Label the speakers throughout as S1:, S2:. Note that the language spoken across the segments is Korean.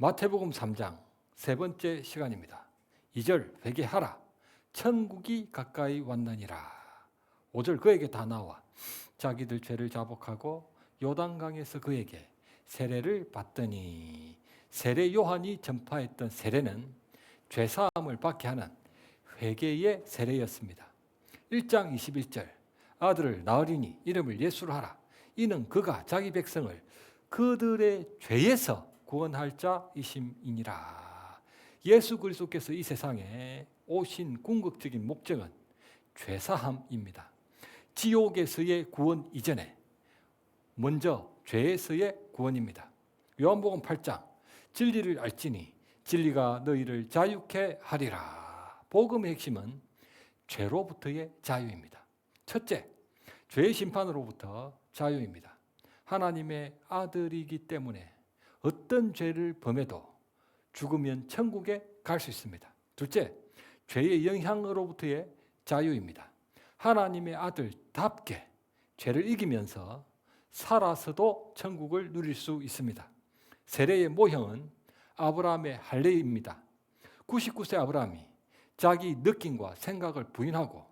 S1: 마태복음 3장 세 번째 시간입니다. 2절 회개하라 천국이 가까이 왔느니라. 5절 그에게 다 나와 자기들 죄를 자복하고 요단강에서 그에게 세례를 받더니 세례 요한이 전파했던 세례는 죄사함을 받게 하는 회개의 세례였습니다. 1장 21절 아들을 낳으리니 이름을 예수로 하라. 이는 그가 자기 백성을 그들의 죄에서 구원할 자이심이니라. 예수 그리스도께서 이 세상에 오신 궁극적인 목적은 죄사함입니다. 지옥에서의 구원 이전에 먼저 죄에서의 구원입니다. 요한복음 8장 진리를 알지니 진리가 너희를 자유케 하리라. 복음의 핵심은 죄로부터의 자유입니다. 첫째, 죄의 심판으로부터 자유입니다. 하나님의 아들이기 때문에 어떤 죄를 범해도 죽으면 천국에 갈 수 있습니다. 둘째, 죄의 영향으로부터의 자유입니다. 하나님의 아들답게 죄를 이기면서 살아서도 천국을 누릴 수 있습니다. 세례의 모형은 아브라함의 할례입니다. 99세 아브라함이 자기 느낌과 생각을 부인하고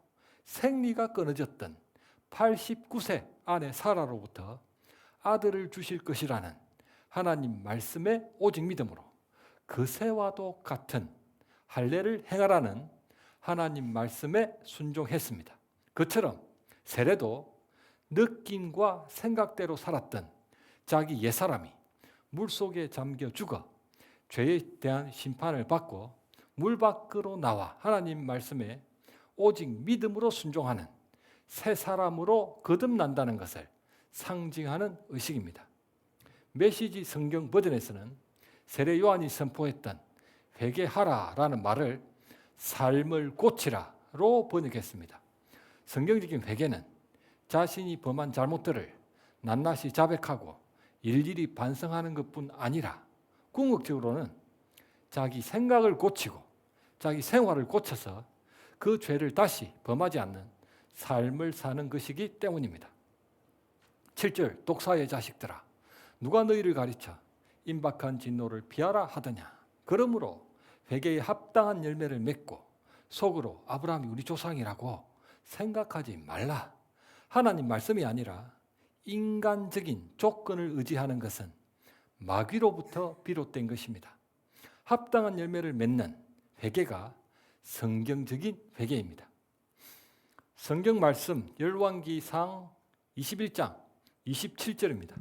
S1: 생리가 끊어졌던 89세 아내 사라로부터 아들을 주실 것이라는 하나님 말씀에 오직 믿음으로 그새와도 같은 할례를 행하라는 하나님 말씀에 순종했습니다. 그처럼 세례도 느낌과 생각대로 살았던 자기 옛사람이 물속에 잠겨 죽어 죄에 대한 심판을 받고 물 밖으로 나와 하나님 말씀에 오직 믿음으로 순종하는 새 사람으로 거듭난다는 것을 상징하는 의식입니다. 메시지 성경 버전에서는 세례 요한이 선포했던 회개하라라는 말을 삶을 고치라로 번역했습니다. 성경적인 회개는 자신이 범한 잘못들을 낱낱이 자백하고 일일이 반성하는 것뿐 아니라 궁극적으로는 자기 생각을 고치고 자기 생활을 고쳐서 그 죄를 다시 범하지 않는 삶을 사는 것이기 때문입니다. 7절 독사의 자식들아 누가 너희를 가르쳐 임박한 진노를 피하라 하더냐. 그러므로 회개에 합당한 열매를 맺고 속으로 아브라함이 우리 조상이라고 생각하지 말라. 하나님 말씀이 아니라 인간적인 조건을 의지하는 것은 마귀로부터 비롯된 것입니다. 합당한 열매를 맺는 회개가 성경적인 회개입니다. 성경 말씀 열왕기상 21장 27절입니다.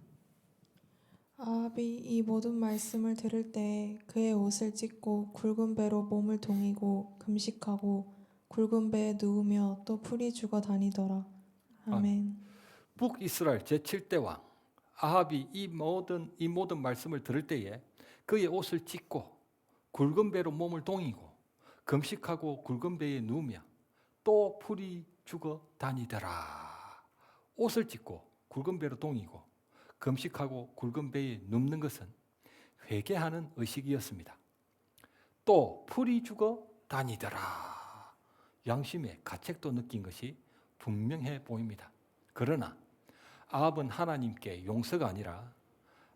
S2: 아합이 이 모든 말씀을 들을 때 그의 옷을 찢고 굵은 배로 몸을 동이고 금식하고 굵은 배에 누우며 또 풀이 죽어 다니더라. 아멘.
S1: 북이스라엘 제7대 왕 아합이 이 모든 말씀을 들을 때에 그의 옷을 찢고 굵은 배로 몸을 동이고 금식하고 굵은 배에 누우며 또 풀이 죽어 다니더라. 옷을 찢고 굵은 배로 동이고 금식하고 굵은 배에 눕는 것은 회개하는 의식이었습니다. 또 풀이 죽어 다니더라. 양심의 가책도 느낀 것이 분명해 보입니다. 그러나 아합은 하나님께 용서가 아니라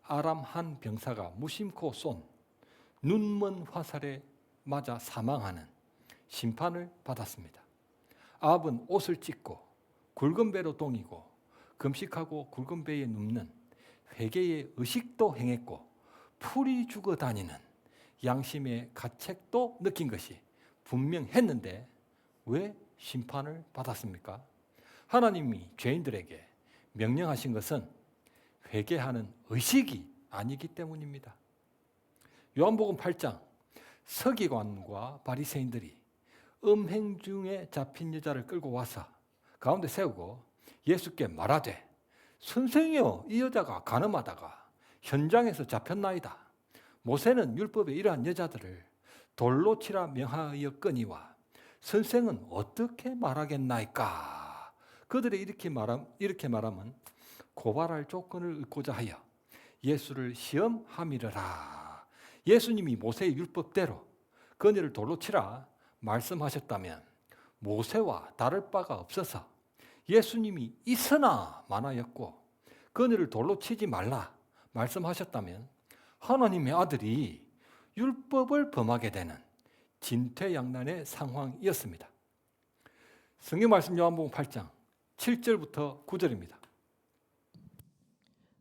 S1: 아람 한 병사가 무심코 쏜 눈먼 화살에 맞아 사망하는 심판을 받았습니다. 아합은 옷을 찢고 굵은 배로 동이고 금식하고 굵은 배에 눕는 회개의 의식도 행했고 풀이 죽어 다니는 양심의 가책도 느낀 것이 분명했는데 왜 심판을 받았습니까? 하나님이 죄인들에게 명령하신 것은 회개하는 의식이 아니기 때문입니다. 요한복음 8장 서기관과 바리새인들이 음행 중에 잡힌 여자를 끌고 와서 가운데 세우고 예수께 말하되 선생이여 이 여자가 간음하다가 현장에서 잡혔나이다. 모세는 율법에 이러한 여자들을 돌로 치라 명하였거니와 선생은 어떻게 말하겠나이까. 그들이 이렇게 말하면 고발할 조건을 얻고자 하여 예수를 시험함이러라. 예수님이 모세의 율법대로 그녀를 돌로 치라 말씀하셨다면 모세와 다를 바가 없어서 예수님이 있으나 마나였고 그녀를 돌로 치지 말라 말씀하셨다면 하나님의 아들이 율법을 범하게 되는 진퇴양난의 상황이었습니다. 성경 말씀 요한복음 8장 7절부터 9절입니다.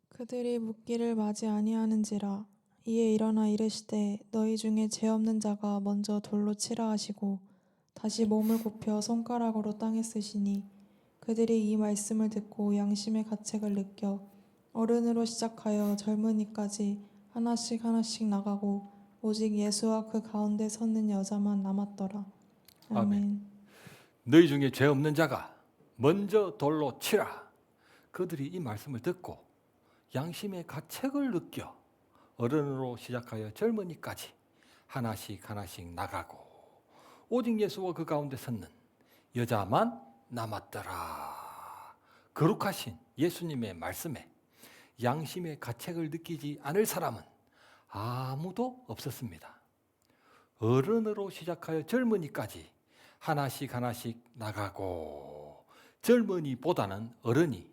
S2: 그들이 묻기를 마지 아니하는지라. 이에 일어나 이르시되 너희 중에 죄 없는 자가 먼저 돌로 치라 하시고 다시 몸을 굽혀 손가락으로 땅에 쓰시니 그들이 이 말씀을 듣고 양심의 가책을 느껴 어른으로 시작하여 젊은이까지 하나씩 하나씩 나가고 오직 예수와 그 가운데 섰는 여자만 남았더라. 아멘.
S1: 너희 중에 죄 없는 자가 먼저 돌로 치라. 그들이 이 말씀을 듣고 양심의 가책을 느껴 어른으로 시작하여 젊은이까지 하나씩 하나씩 나가고 오직 예수와 그 가운데 섰는 여자만 남았더라. 거룩하신 예수님의 말씀에 양심의 가책을 느끼지 않을 사람은 아무도 없었습니다. 어른으로 시작하여 젊은이까지 하나씩 하나씩 나가고 젊은이보다는 어른이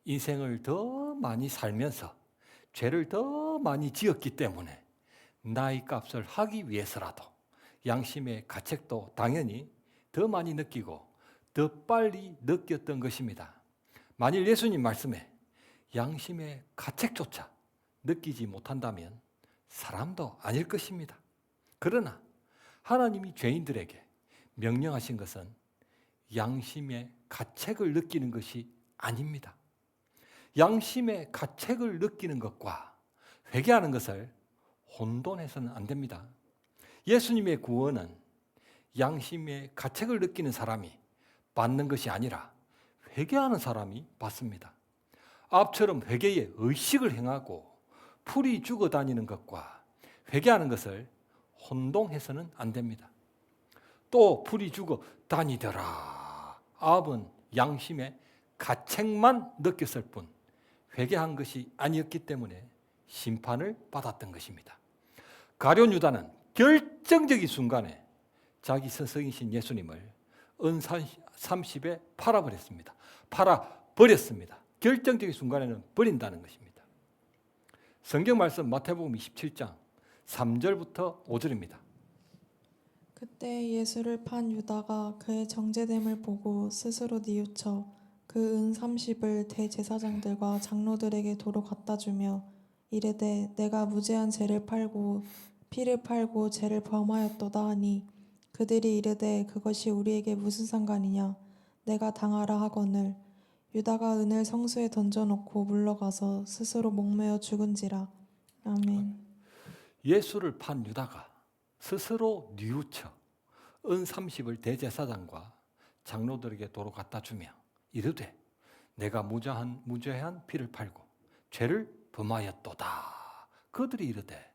S1: 인생을 더 많이 살면서 죄를 더 많이 지었기 때문에 나이 값을 하기 위해서라도 양심의 가책도 당연히 더 많이 느끼고 더 빨리 느꼈던 것입니다. 만일 예수님 말씀에 양심의 가책조차 느끼지 못한다면 사람도 아닐 것입니다. 그러나 하나님이 죄인들에게 명령하신 것은 양심의 가책을 느끼는 것이 아닙니다. 양심의 가책을 느끼는 것과 회개하는 것을 혼돈해서는 안 됩니다. 예수님의 구원은 양심의 가책을 느끼는 사람이 받는 것이 아니라 회개하는 사람이 받습니다. 앞처럼 회개에 의식을 행하고 풀이 죽어 다니는 것과 회개하는 것을 혼동해서는 안 됩니다. 또 풀이 죽어 다니더라. 아합은 양심의 가책만 느꼈을 뿐 회개한 것이 아니었기 때문에 심판을 받았던 것입니다. 가룟 유다는 결정적인 순간에 자기 스승이신 예수님을 은 30에 팔아버렸습니다. 팔아버렸습니다. 결정적인 순간에는 버린다는 것입니다. 성경 말씀 마태복음 27장 3절부터 5절입니다.
S2: 그때 예수를 판 유다가 그의 정죄됨을 보고 스스로 뉘우쳐 그 은 30을 대제사장들과 장로들에게 도로 갖다 주며 이르되 내가 무죄한 죄를 팔고 피를 팔고 죄를 범하였도다 하니 그들이 이르되 그것이 우리에게 무슨 상관이냐 내가 당하라 하거늘 유다가 은을 성수에 던져놓고 물러가서 스스로 목매어 죽은지라. 아멘.
S1: 예수를 판 유다가 스스로 뉘우쳐 은 30을 대제사장과 장로들에게 도로 갖다 주며 이르되 내가 무죄한 피를 팔고 죄를 범하였도다. 그들이 이르되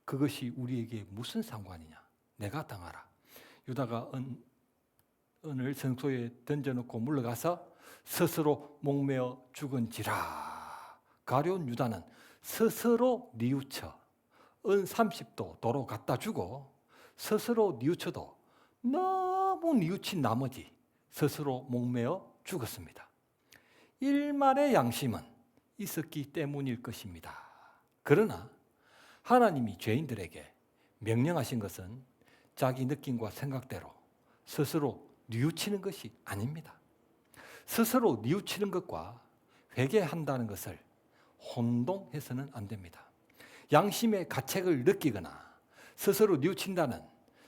S1: 그것이 우리에게 무슨 상관이냐 내가 당하라. 유다가 은을 성소에 던져놓고 물러가서 스스로 목매어 죽은지라. 가룟 유다는 스스로 뉘우쳐 은 30도 도로 갖다 주고 스스로 뉘우쳐도 너무 뉘우친 나머지 스스로 목매어 죽었습니다. 일말의 양심은 있었기 때문일 것입니다. 그러나 하나님이 죄인들에게 명령하신 것은 자기 느낌과 생각대로 스스로 뉘우치는 것이 아닙니다. 스스로 뉘우치는 것과 회개한다는 것을 혼동해서는 안 됩니다. 양심의 가책을 느끼거나 스스로 뉘우친다는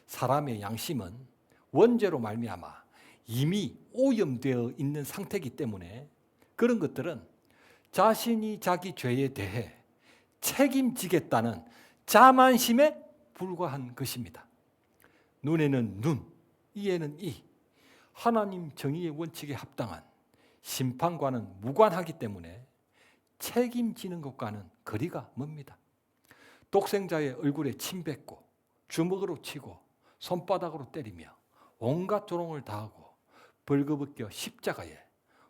S1: 사람의 양심은 원죄로 말미암아 이미 오염되어 있는 상태이기 때문에 그런 것들은 자신이 자기 죄에 대해 책임지겠다는 자만심에 불과한 것입니다. 눈에는 눈, 이에는 이, 하나님 정의의 원칙에 합당한 심판과는 무관하기 때문에 책임지는 것과는 거리가 멉니다. 독생자의 얼굴에 침 뱉고 주먹으로 치고 손바닥으로 때리며 온갖 조롱을 다하고 벌거벗겨 십자가에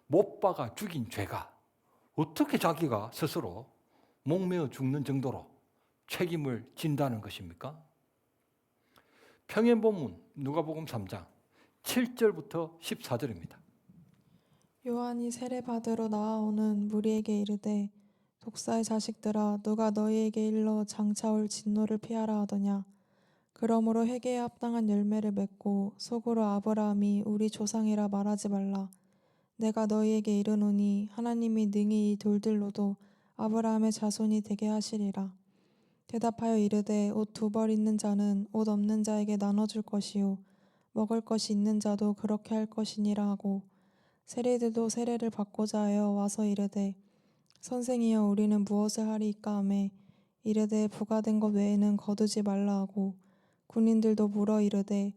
S1: 못 박아 죽인 죄가 어떻게 자기가 스스로 목매어 죽는 정도로 책임을 진다는 것입니까? 평행본문 누가복음 3장 7절부터 14절입니다.
S2: 요한이 세례받으러 나아오는 무리에게 이르되 독사의 자식들아, 누가 너희에게 일러 장차 올 진노를 피하라 하더냐. 그러므로 회개에 합당한 열매를 맺고 속으로 아브라함이 우리 조상이라 말하지 말라. 내가 너희에게 이르노니 하나님이 능히 이 돌들로도 아브라함의 자손이 되게 하시리라. 대답하여 이르되 옷 두 벌 있는 자는 옷 없는 자에게 나눠줄 것이요 먹을 것이 있는 자도 그렇게 할 것이니라 하고, 세리들도 세례를 받고자 하여 와서 이르되 선생이여 우리는 무엇을 하리이까 하매 이르되 부과된 것 외에는 거두지 말라 하고, 군인들도 물어 이르되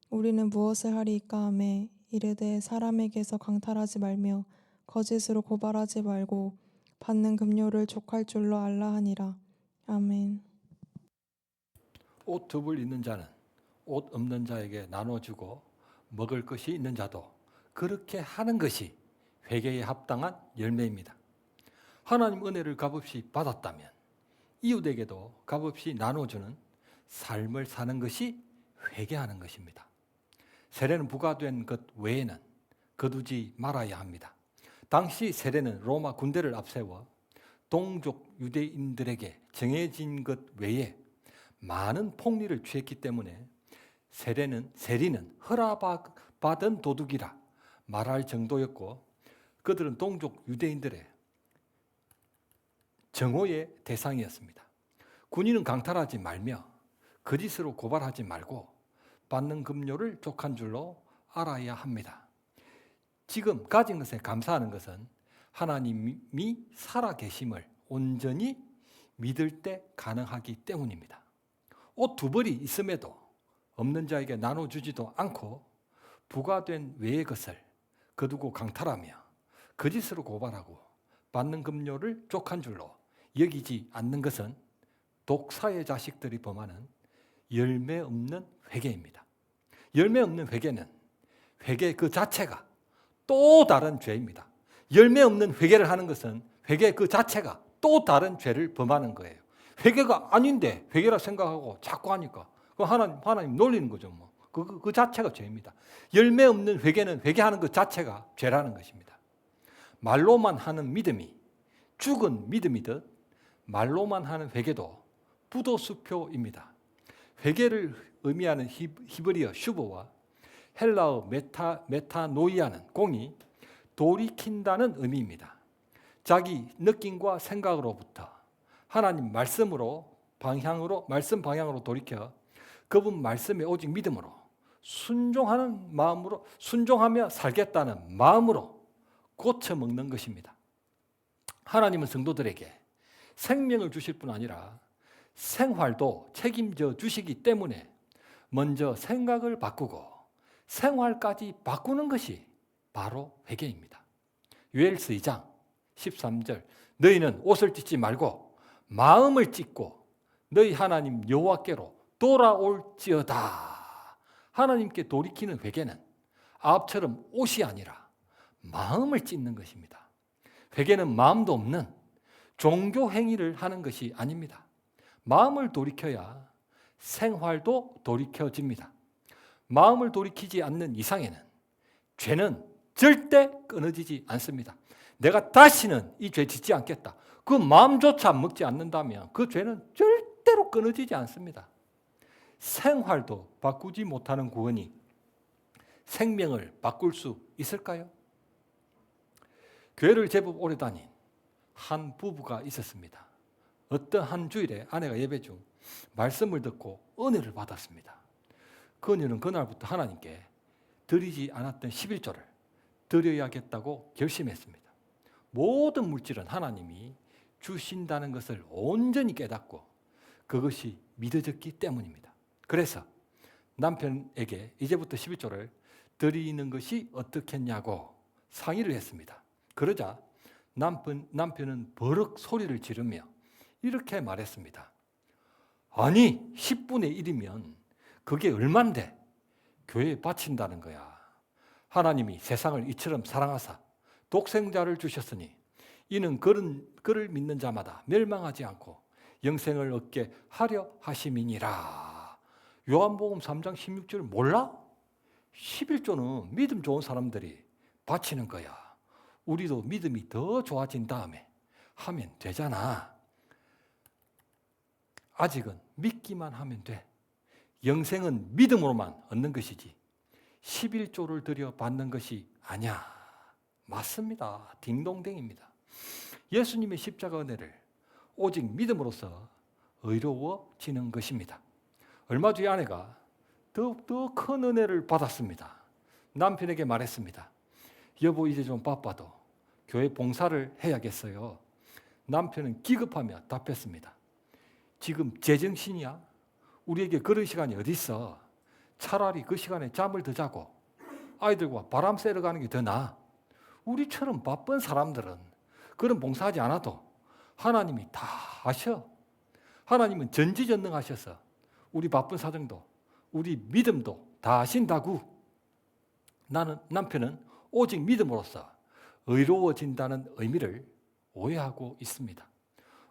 S2: 우리는 무엇을 하리이까 하매 이르되 사람에게서 강탈하지 말며 거짓으로 고발하지 말고 받는 급료를 족할 줄로 알라 하니라. 아멘.
S1: 옷 두 벌 있는 자는 옷 없는 자에게 나눠주고 먹을 것이 있는 자도 그렇게 하는 것이 회개에 합당한 열매입니다. 하나님 은혜를 값없이 받았다면 이웃에게도 값없이 나눠주는 삶을 사는 것이 회개하는 것입니다. 세례는 부과된 것 외에는 거두지 말아야 합니다. 당시 세례는 로마 군대를 앞세워 동족 유대인들에게 정해진 것 외에 많은 폭리를 취했기 때문에 세리는 허락받은 도둑이라 말할 정도였고, 그들은 동족 유대인들의 정오의 대상이었습니다. 군인은 강탈하지 말며 거짓으로 고발하지 말고 받는 급료를 족한 줄로 알아야 합니다. 지금 가진 것에 감사하는 것은 하나님이 살아계심을 온전히 믿을 때 가능하기 때문입니다. 옷 두 벌이 있음에도 없는 자에게 나눠주지도 않고 부과된 외의 것을 거두고 강탈하며 거짓으로 고발하고 받는 급료를 족한 줄로 여기지 않는 것은 독사의 자식들이 범하는 열매 없는 회개입니다. 열매 없는 회개는 회개 그 자체가 또 다른 죄입니다. 열매 없는 회개를 하는 것은 회개 그 자체가 또 다른 죄를 범하는 거예요. 회개가 아닌데 회개라 생각하고 자꾸 하니까 하나님 놀리는 거죠. 뭐. 그 자체가 죄입니다. 열매 없는 회개는 회개하는 것 자체가 죄라는 것입니다. 말로만 하는 믿음이 죽은 믿음이듯 말로만 하는 회개도 부도수표입니다. 회개를 의미하는 히브리어 슈보와 헬라어 메타노이아는 공이 돌이킨다는 의미입니다. 자기 느낌과 생각으로부터 하나님 말씀 방향으로 돌이켜 그분 말씀에 오직 믿음으로 순종하는 마음으로 순종하며 살겠다는 마음으로 고쳐 먹는 것입니다. 하나님은 성도들에게 생명을 주실 뿐 아니라 생활도 책임져 주시기 때문에 먼저 생각을 바꾸고 생활까지 바꾸는 것이 바로 회개입니다. 요엘서 2장 13절 너희는 옷을 찢지 말고 마음을 찢고 너희 하나님 여호와께로 돌아올지어다. 하나님께 돌이키는 회개는 앞처럼 옷이 아니라 마음을 찢는 것입니다. 회개는 마음도 없는 종교 행위를 하는 것이 아닙니다. 마음을 돌이켜야 생활도 돌이켜집니다. 마음을 돌이키지 않는 이상에는 죄는 절대 끊어지지 않습니다. 내가 다시는 이 죄 짓지 않겠다. 그 마음조차 먹지 않는다면 그 죄는 절대로 끊어지지 않습니다. 생활도 바꾸지 못하는 구원이 생명을 바꿀 수 있을까요? 교회를 제법 오래 다닌 한 부부가 있었습니다. 어떤 한 주일에 아내가 예배 중 말씀을 듣고 은혜를 받았습니다. 그녀는 그날부터 하나님께 드리지 않았던 11조를 드려야겠다고 결심했습니다. 모든 물질은 하나님이 주신다는 것을 온전히 깨닫고 그것이 믿어졌기 때문입니다. 그래서 남편에게 이제부터 11조를 드리는 것이 어떻겠냐고 상의를 했습니다. 그러자 남편은 버럭 소리를 지르며 이렇게 말했습니다. 아니 10분의 1이면 그게 얼만데 교회에 바친다는 거야. 하나님이 세상을 이처럼 사랑하사 독생자를 주셨으니 이는 그를 믿는 자마다 멸망하지 않고 영생을 얻게 하려 하심이니라. 요한복음 3장 16절 몰라? 11조는 믿음 좋은 사람들이 바치는 거야. 우리도 믿음이 더 좋아진 다음에 하면 되잖아. 아직은 믿기만 하면 돼. 영생은 믿음으로만 얻는 것이지 11조를 들여 받는 것이 아니야. 맞습니다. 딩동댕입니다. 예수님의 십자가 은혜를 오직 믿음으로써 의로워지는 것입니다. 얼마 뒤에 아내가 더욱더 큰 은혜를 받았습니다. 남편에게 말했습니다. 여보, 이제 좀 바빠도 교회 봉사를 해야겠어요. 남편은 기급하며 답했습니다. 지금 제정신이야? 우리에게 그럴 시간이 어디 있어? 차라리 그 시간에 잠을 더 자고 아이들과 바람 쐬러 가는 게 더 나아. 우리처럼 바쁜 사람들은 그런 봉사하지 않아도 하나님이 다 아셔. 하나님은 전지전능하셔서 우리 바쁜 사정도 우리 믿음도 다 아신다고. 남편은 오직 믿음으로써 의로워진다는 의미를 오해하고 있습니다.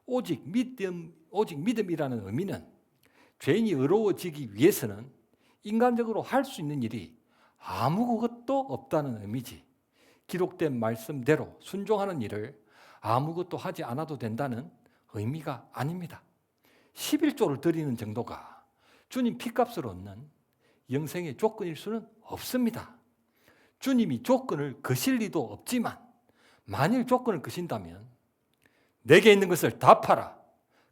S1: 오직 믿음이라는 의미는 죄인이 의로워지기 위해서는 인간적으로 할 수 있는 일이 아무것도 없다는 의미지, 기록된 말씀대로 순종하는 일을 아무것도 하지 않아도 된다는 의미가 아닙니다. 11조를 드리는 정도가 주님 피값을 얻는 영생의 조건일 수는 없습니다. 주님이 조건을 거실 리도 없지만 만일 조건을 거신다면 내게 있는 것을 다 팔아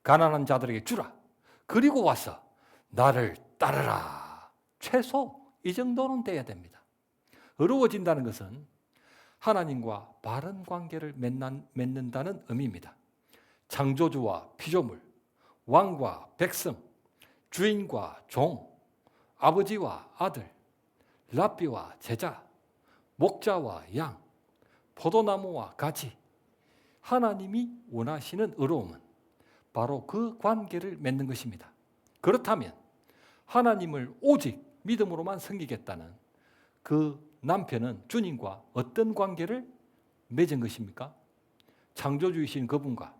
S1: 가난한 자들에게 주라. 그리고 와서 나를 따르라. 최소 이 정도는 돼야 됩니다. 의로워진다는 것은 하나님과 바른 관계를 맺는다는 의미입니다. 창조주와 피조물, 왕과 백성, 주인과 종, 아버지와 아들, 랍비와 제자, 목자와 양, 포도나무와 가지, 하나님이 원하시는 의로움은 바로 그 관계를 맺는 것입니다. 그렇다면 하나님을 오직 믿음으로만 섬기겠다는 그 남편은 주님과 어떤 관계를 맺은 것입니까? 창조주이신 그분과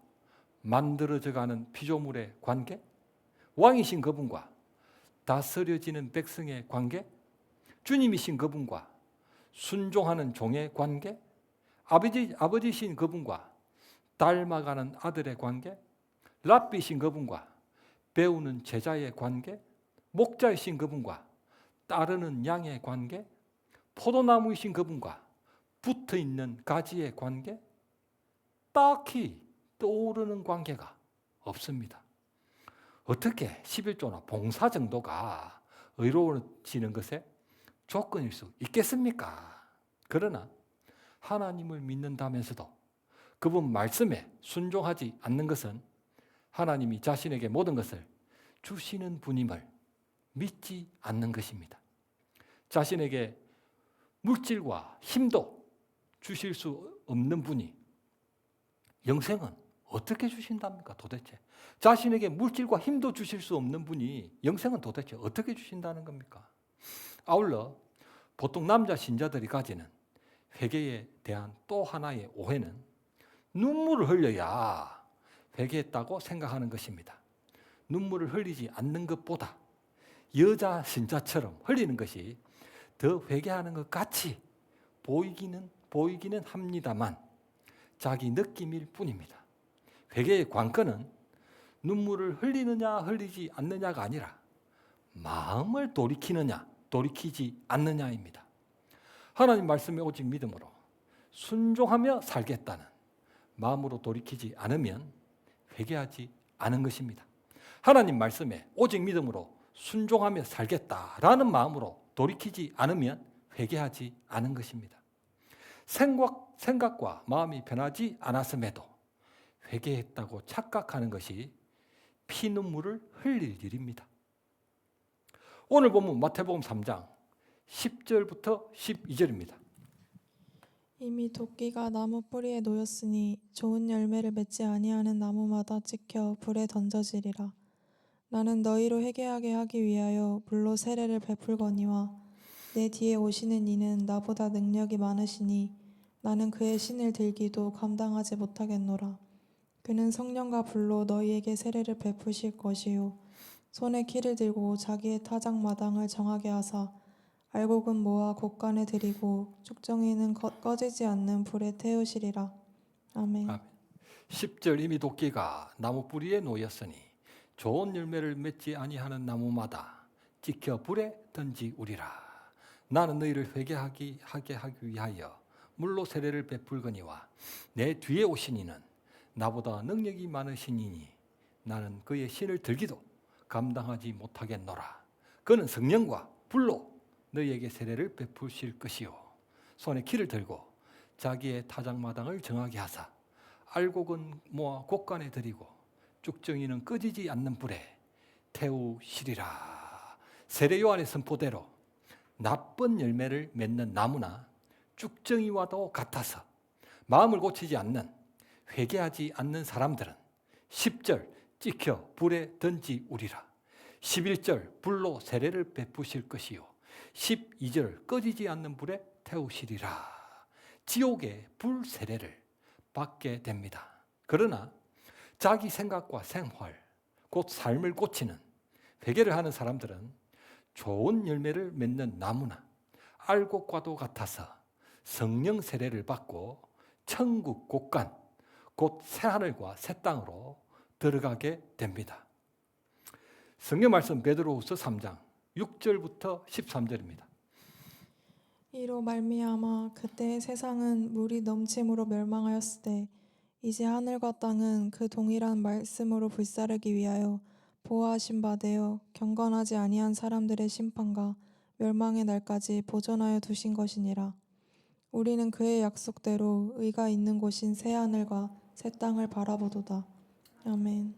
S1: 만들어져가는 피조물의 관계? 왕이신 그분과 다스려지는 백성의 관계? 주님이신 그분과 순종하는 종의 관계? 아버지신 그분과 닮아가는 아들의 관계? 랍비신 그분과 배우는 제자의 관계? 목자이신 그분과 따르는 양의 관계? 포도나무이신 그분과 붙어있는 가지의 관계? 딱히 떠오르는 관계가 없습니다. 어떻게 11조나 봉사 정도가 의로워지는 것에 조건일 수 있겠습니까? 그러나 하나님을 믿는다면서도 그분 말씀에 순종하지 않는 것은 하나님이 자신에게 모든 것을 주시는 분임을 믿지 않는 것입니다. 자신에게 물질과 힘도 주실 수 없는 분이 영생은 어떻게 주신답니까? 도대체 자신에게 물질과 힘도 주실 수 없는 분이 영생은 도대체 어떻게 주신다는 겁니까? 아울러 보통 남자 신자들이 가지는 회개에 대한 또 하나의 오해는 눈물을 흘려야 회개했다고 생각하는 것입니다. 눈물을 흘리지 않는 것보다 여자 신자처럼 흘리는 것이 더 회개하는 것 같이 보이기는 합니다만 자기 느낌일 뿐입니다. 회개의 관건은 눈물을 흘리느냐 흘리지 않느냐가 아니라 마음을 돌이키느냐 돌이키지 않느냐입니다. 하나님 말씀에 오직 믿음으로 순종하며 살겠다는 마음으로 돌이키지 않으면 회개하지 않은 것입니다. 하나님 말씀에 오직 믿음으로 순종하며 살겠다라는 마음으로 돌이키지 않으면 회개하지 않은 것입니다. 생각과 마음이 변하지 않았음에도 회개했다고 착각하는 것이 피눈물을 흘릴 일입니다. 오늘 본문 마태복음 3장 10절부터 12절입니다.
S2: 이미 도끼가 나무 뿌리에 놓였으니 좋은 열매를 맺지 아니하는 나무마다 찍혀 불에 던져지리라. 나는 너희로 회개하게 하기 위하여 불로 세례를 베풀거니와 내 뒤에 오시는 이는 나보다 능력이 많으시니 나는 그의 신을 들기도 감당하지 못하겠노라. 그는 성령과 불로 너희에게 세례를 베푸실 것이요 손에 키를 들고 자기의 타작 마당을 정하게 하사 알곡은 모아 곳간에 들이고 쭉정이는 꺼지지 않는 불에 태우시리라. 아멘.
S1: 아멘. 10절 이미 도끼가 나무 뿌리에 놓였으니 좋은 열매를 맺지 아니하는 나무마다 찍혀 불에 던지우리라. 나는 너희를 회개하게 하기 위하여 물로 세례를 베풀거니와 내 뒤에 오신 이는 나보다 능력이 많으시니니 나는 그의 신을 들기도 감당하지 못하겠노라. 그는 성령과 불로 너희에게 세례를 베푸실 것이요 손에 키를 들고 자기의 타작마당을 정하게 하사 알곡은 모아 곳간에 들이고 쭉정이는 꺼지지 않는 불에 태우시리라. 세례 요한의 선포대로 나쁜 열매를 맺는 나무나 쭉정이와도 같아서 마음을 고치지 않는, 회개하지 않는 사람들은 10절 찍혀 불에 던지우리라. 11절 불로 세례를 베푸실 것이요 12절 꺼지지 않는 불에 태우시리라. 지옥의 불 세례를 받게 됩니다. 그러나 자기 생각과 생활, 곧 삶을 고치는 회개를 하는 사람들은 좋은 열매를 맺는 나무나 알곡과도 같아서 성령 세례를 받고 천국 곳간, 곧 새하늘과 새 땅으로 들어가게 됩니다. 성경 말씀 베드로후서 3장 6절부터 13절입니다.
S2: 이로 말미암아 그때 세상은 물이 넘침으로 멸망하였을 때 이제 하늘과 땅은 그 동일한 말씀으로 불사르기 위하여 보호하신 바 되어 경건하지 아니한 사람들의 심판과 멸망의 날까지 보존하여 두신 것이니라. 우리는 그의 약속대로 의가 있는 곳인 새 하늘과 새 땅을 바라보도다. 아멘.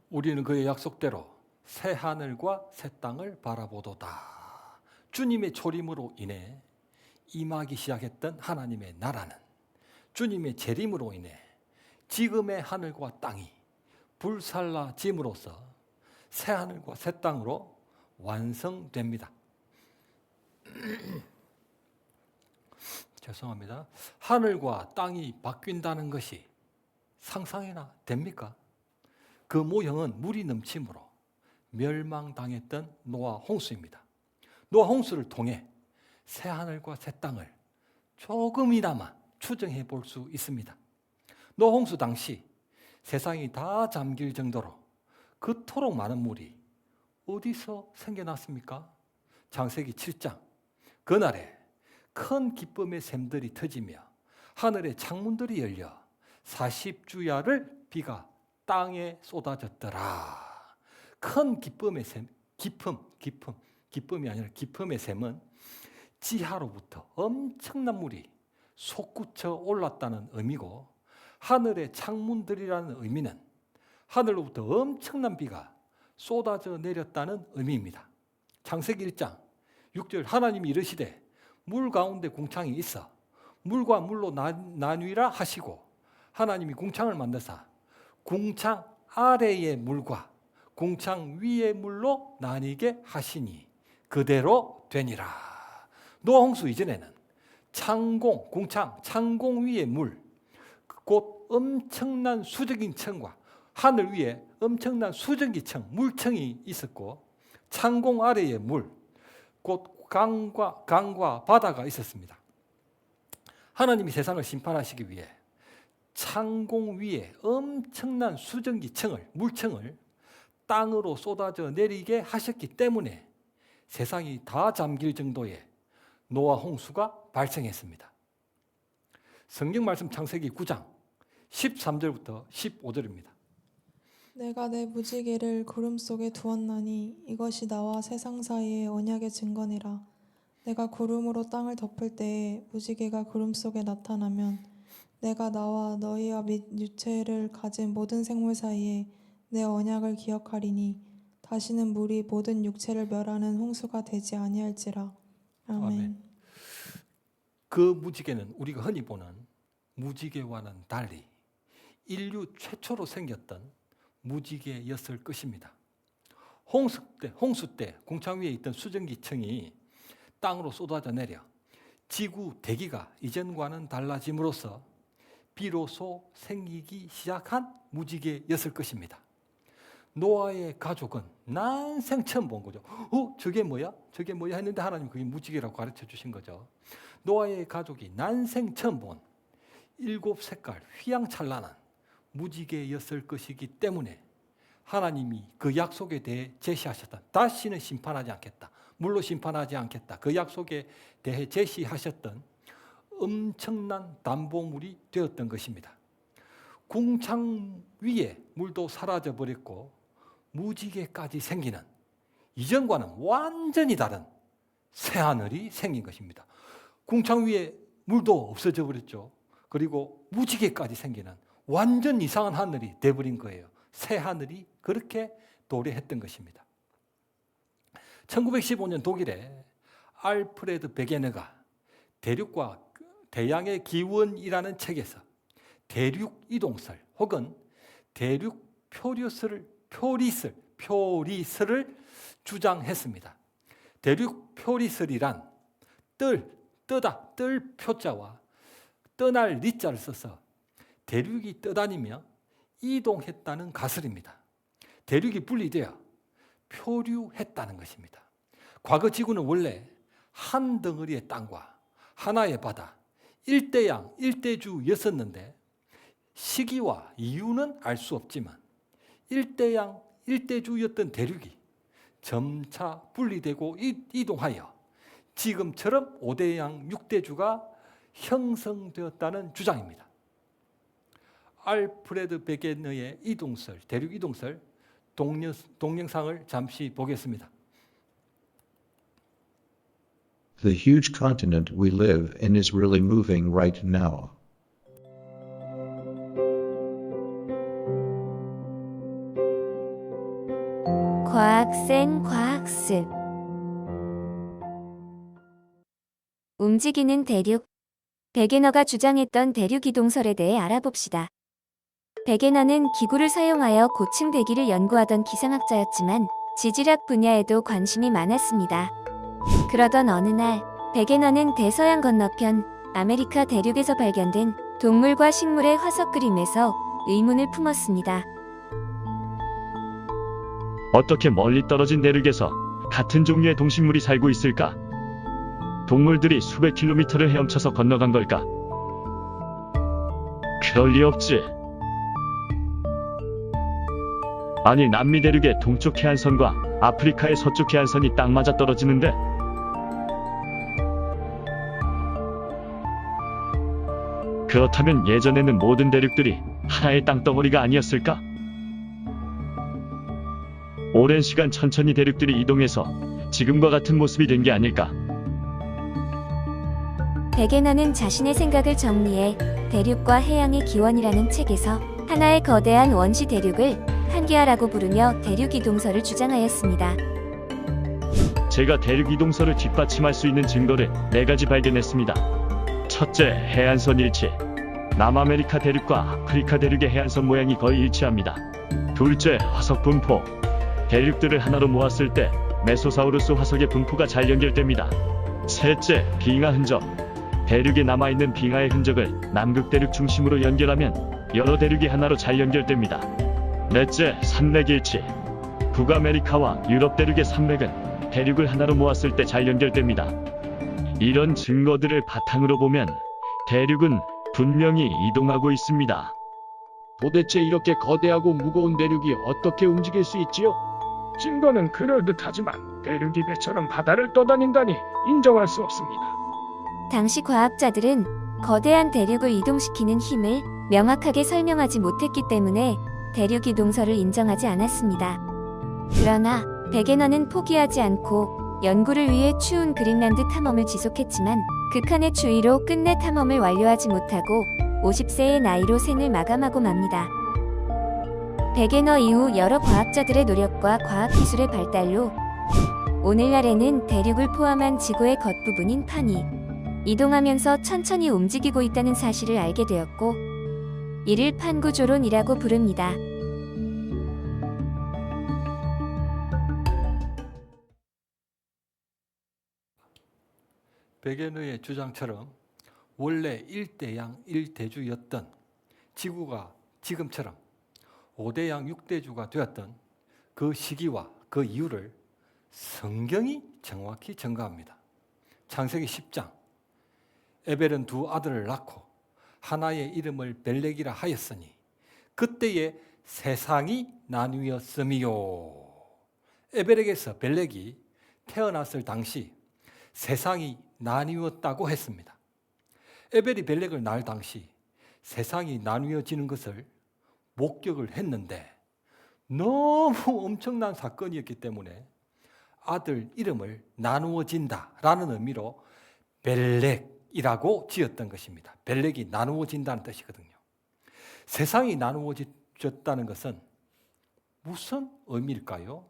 S1: 우리는 그의 약속대로 새 하늘과 새 땅을 바라보도다. 주님의 초림으로 인해 임하기 시작했던 하나님의 나라는 주님의 재림으로 인해 지금의 하늘과 땅이 불살라짐으로써 새 하늘과 새 땅으로 완성됩니다. 죄송합니다. 하늘과 땅이 바뀐다는 것이 상상이나 됩니까? 그 모형은 물이 넘침으로 멸망당했던 노아 홍수입니다. 노아 홍수를 통해 새 하늘과 새 땅을 조금이나마 추정해 볼 수 있습니다. 노아 홍수 당시 세상이 다 잠길 정도로 그토록 많은 물이 어디서 생겨났습니까? 창세기 7장. 그날에 큰 기쁨의 샘들이 터지며 하늘의 창문들이 열려 40주야를 비가 땅에 쏟아졌더라. 큰 기쁨의 샘, 기쁨이 아니라 기쁨의 샘은 지하로부터 엄청난 물이 솟구쳐 올랐다는 의미고, 하늘의 창문들이라는 의미는 하늘로부터 엄청난 비가 쏟아져 내렸다는 의미입니다. 창세기 1장 6절 하나님이 이르시되 물 가운데 궁창이 있어 물과 물로 나뉘라 하시고 하나님이 궁창을 만드사 궁창 아래의 물과 궁창 위의 물로 나뉘게 하시니 그대로 되니라. 노아 홍수 이전에는 창공, 궁창, 창공 위의 물, 곧 엄청난 수증기 청과 하늘 위에 엄청난 수증기 청, 물청이 있었고, 창공 아래의 물, 곧 강과 바다가 있었습니다. 하나님이 세상을 심판하시기 위해 창공 위에 엄청난 수증기 청을, 물청을 땅으로 쏟아져 내리게 하셨기 때문에 세상이 다 잠길 정도의 노아 홍수가 발생했습니다. 성경 말씀 창세기 9장 13절부터 15절입니다.
S2: 내가 내 무지개를 구름 속에 두었나니 이것이 나와 세상 사이의 언약의 증거니라. 내가 구름으로 땅을 덮을 때에 무지개가 구름 속에 나타나면 내가 나와 너희와 및 육체를 가진 모든 생물 사이에 내 언약을 기억하리니 다시는 물이 모든 육체를 멸하는 홍수가 되지 아니할지라. 아멘.
S1: 그 무지개는 우리가 흔히 보는 무지개와는 달리 인류 최초로 생겼던 무지개였을 것입니다. 홍수 때 궁창 위에 있던 수증기층이 땅으로 쏟아져 내려 지구 대기가 이전과는 달라짐으로써 비로소 생기기 시작한 무지개였을 것입니다. 노아의 가족은 난생 처음 본 거죠. 저게 뭐야? 저게 뭐야? 했는데 하나님 그게 무지개라고 가르쳐 주신 거죠. 노아의 가족이 난생 처음 본 7색깔 휘황찬란한 무지개였을 것이기 때문에 하나님이 그 약속에 대해 제시하셨다. 다시는 심판하지 않겠다. 물로 심판하지 않겠다. 그 약속에 대해 제시하셨던 엄청난 담보물이 되었던 것입니다. 궁창 위에 물도 사라져 버렸고 무지개까지 생기는, 이전과는 완전히 다른 새하늘이 생긴 것입니다. 궁창 위에 물도 없어져 버렸죠. 그리고 무지개까지 생기는 완전 이상한 하늘이 돼버린 거예요. 새하늘이 그렇게 도래했던 것입니다. 1915년 독일의 알프레드 베게너가 대륙과 대양의 기원이라는 책에서 대륙 이동설 혹은 대륙 표리설을 주장했습니다. 대륙 표리설이란 뜰 표자와 떠날 리자를 써서 대륙이 떠다니며 이동했다는 가설입니다. 대륙이 분리되어 표류했다는 것입니다. 과거 지구는 원래 한 덩어리의 땅과 하나의 바다, 일대양, 일대주였었는데 시기와 이유는 알 수 없지만 일대양, 일대주였던 대륙이 점차 분리되고 이동하여 지금처럼 5대양, 6대주가 형성되었다는 주장입니다. 알프레드 베게너의 이동설, 대륙 이동설 동영상을 잠시 보겠습니다.
S3: The huge continent we live in is really moving right now.
S4: 과학생 과학습. 움직이는 대륙. 베게너가 주장했던 대륙 이동설에 대해 알아봅시다. 베게너는 기구를 사용하여 고층 대기를 연구하던 기상학자였지만 지질학 분야에도 관심이 많았습니다. 그러던 어느 날 베게너는 대서양 건너편 아메리카 대륙에서 발견된 동물과 식물의 화석 그림에서 의문을 품었습니다.
S5: 어떻게 멀리 떨어진 대륙에서 같은 종류의 동식물이 살고 있을까? 동물들이 수백 킬로미터를 헤엄쳐서 건너간 걸까? 그럴 리 없지. 아니, 남미 대륙의 동쪽 해안선과 아프리카의 서쪽 해안선이 딱 맞아 떨어지는데? 그렇다면 예전에는 모든 대륙들이 하나의 땅덩어리가 아니었을까? 오랜 시간 천천히 대륙들이 이동해서 지금과 같은 모습이 된 게 아닐까?
S4: 베게너는 자신의 생각을 정리해 대륙과 해양의 기원이라는 책에서 하나의 거대한 원시 대륙을 판게아라고 부르며 대륙 이동설을 주장하였습니다.
S5: 제가 대륙 이동설을 뒷받침할 수 있는 증거를 4가지 발견했습니다. 첫째, 해안선 일치. 남아메리카 대륙과 아프리카 대륙의 해안선 모양이 거의 일치합니다. 둘째, 화석 분포. 대륙들을 하나로 모았을 때 메소사우루스 화석의 분포가 잘 연결됩니다. 셋째, 빙하 흔적. 대륙에 남아있는 빙하의 흔적을 남극 대륙 중심으로 연결하면 여러 대륙이 하나로 잘 연결됩니다. 넷째, 산맥 일치. 북아메리카와 유럽 대륙의 산맥은 대륙을 하나로 모았을 때 잘 연결됩니다. 이런 증거들을 바탕으로 보면 대륙은 분명히 이동하고 있습니다.
S6: 도대체 이렇게 거대하고 무거운 대륙이 어떻게 움직일 수 있지요?
S7: 증거는 그럴듯하지만 대륙이 배처럼 바다를 떠다닌다니 인정할 수 없습니다.
S4: 당시 과학자들은 거대한 대륙을 이동시키는 힘을 명확하게 설명하지 못했기 때문에 대륙 이동설을 인정하지 않았습니다. 그러나 베게너는 포기하지 않고 연구를 위해 추운 그린란드 탐험을 지속했지만 극한의 추위로 끝내 탐험을 완료하지 못하고 50세의 나이로 생을 마감하고 맙니다. 베게너 이후 여러 과학자들의 노력과 과학기술의 발달로 오늘날에는 대륙을 포함한 지구의 겉부분인 판이 이동하면서 천천히 움직이고 있다는 사실을 알게 되었고 이를 판구조론이라고 부릅니다.
S1: 베게너의 주장처럼 원래 일대양, 일대주였던 지구가 지금처럼 5대양, 6대주가 되었던 그 시기와 그 이유를 성경이 정확히 증거합니다. 창세기 10장, 에벨은 2 아들을 낳고 하나의 이름을 벨렉이라 하였으니 그때에 세상이 나뉘었음이요. 에벨에게서 벨렉이 태어났을 당시 세상이 나뉘었다고 했습니다. 에벨이 벨렉을 낳을 당시 세상이 나뉘어지는 것을 목격을 했는데 너무 엄청난 사건이었기 때문에 아들 이름을 나누어진다라는 의미로 벨렉이라고 지었던 것입니다. 벨렉이 나누어진다는 뜻이거든요. 세상이 나누어졌다는 것은 무슨 의미일까요?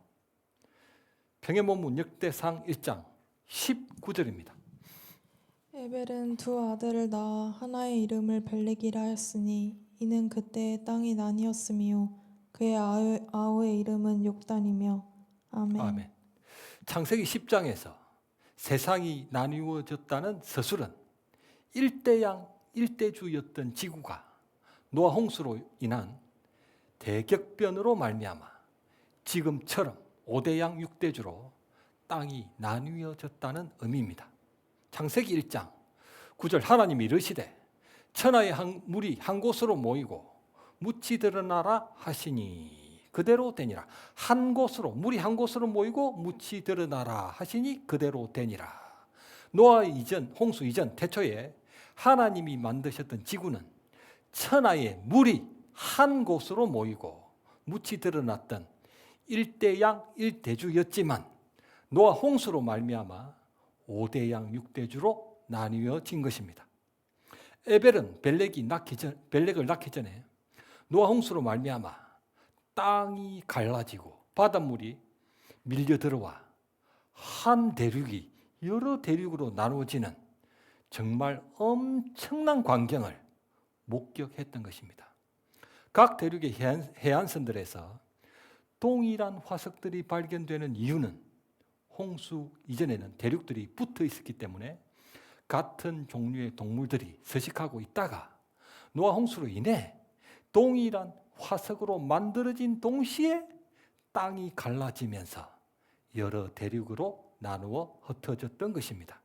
S1: 평해문문 역대상 1장 19절입니다.
S2: 에벨은 두 아들을 낳아 하나의 이름을 벨렉이라 하였으니 이는 그때의 땅이 나뉘었으며 그의 아우의 이름은 욕단이며. 아멘.
S1: 아멘. 창세기 10장에서 세상이 나뉘어졌다는 서술은 일대양 일대주였던 지구가 노아 홍수로 인한 대격변으로 말미암아 지금처럼 5대양 6대주로 땅이 나뉘어졌다는 의미입니다. 창세기 1장 9절 하나님이 이르시되 천하의 물이 한 곳으로 모이고 묻히 드러나라 하시니 그대로 되니라. 한 곳으로, 물이 한 곳으로 모이고 묻히 드러나라 하시니 그대로 되니라. 노아 이전, 홍수 이전 태초에 하나님이 만드셨던 지구는 천하의 물이 한 곳으로 모이고 묻히 드러났던 일대양 일대주였지만 노아 홍수로 말미암아 5대양 6대주로 나뉘어진 것입니다. 에벨은 벨렉을 낳기 전에 노아 홍수로 말미암아 땅이 갈라지고 바닷물이 밀려 들어와 한 대륙이 여러 대륙으로 나누어지는 정말 엄청난 광경을 목격했던 것입니다. 각 대륙의 해안선들에서 동일한 화석들이 발견되는 이유는 홍수 이전에는 대륙들이 붙어 있었기 때문에 같은 종류의 동물들이 서식하고 있다가 노아 홍수로 인해 동일한 화석으로 만들어진 동시에 땅이 갈라지면서 여러 대륙으로 나누어 흩어졌던 것입니다.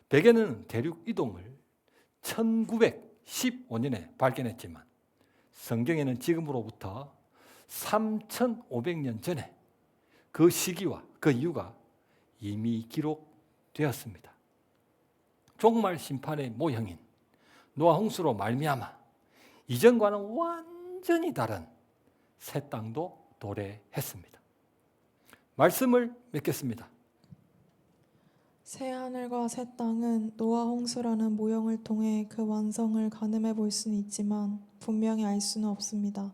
S1: 베개는 대륙 이동을 1915년에 발견했지만 성경에는 지금으로부터 3,500년 전에 그 시기와 그 이유가 이미 기록되었습니다. 종말 심판의 모형인 노아 홍수로 말미암아 이전과는 완전히 다른 새 땅도 도래했습니다. 말씀을 맺겠습니다.
S2: 새 하늘과 새 땅은 노아 홍수라는 모형을 통해 그 완성을 가늠해 볼 수는 있지만 분명히 알 수는 없습니다.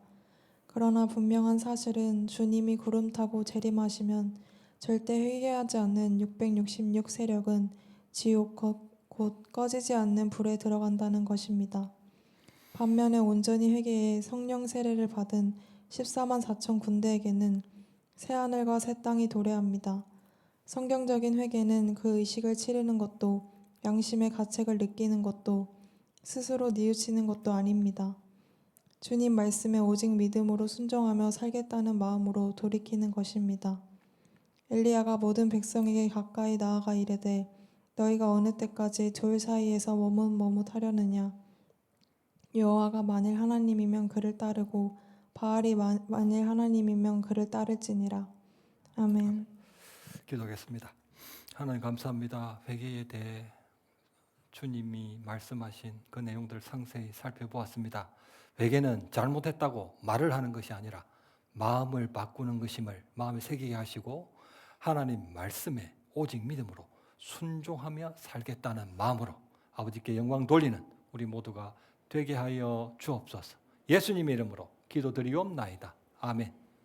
S2: 그러나 분명한 사실은 주님이 구름 타고 재림하시면 절대 회개하지 않는 666 세력은 지옥 곧 꺼지지 않는 불에 들어간다는 것입니다. 반면에 온전히 회개해 성령 세례를 받은 14만 4천 군대에게는 새 하늘과 새 땅이 도래합니다. 성경적인 회개는 그 의식을 치르는 것도 양심의 가책을 느끼는 것도 스스로 뉘우치는 것도 아닙니다. 주님 말씀에 오직 믿음으로 순종하며 살겠다는 마음으로 돌이키는 것입니다. 엘리야가 모든 백성에게 가까이 나아가 이르되 너희가 어느 때까지 돌 사이에서 머뭇머뭇하려느냐. 여호와가 만일 하나님이면 그를 따르고 바알이 만일 하나님이면 그를 따를지니라. 아멘.
S1: 기도하겠습니다. 하나님 감사합니다. 회개에 대해 주님이 말씀하신 그 내용들 상세히 살펴보았습니다. 회개는 잘못했다고 말을 하는 것이 아니라 마음을 바꾸는 것임을 마음에 새기게 하시고 하나님 말씀에 오직 믿음으로 순종하며 살겠다는 마음으로 아버지께 영광 돌리는 우리 모두가 되게 하여 주옵소서. 예수님의 이름으로 기도드리옵나이다. 아멘.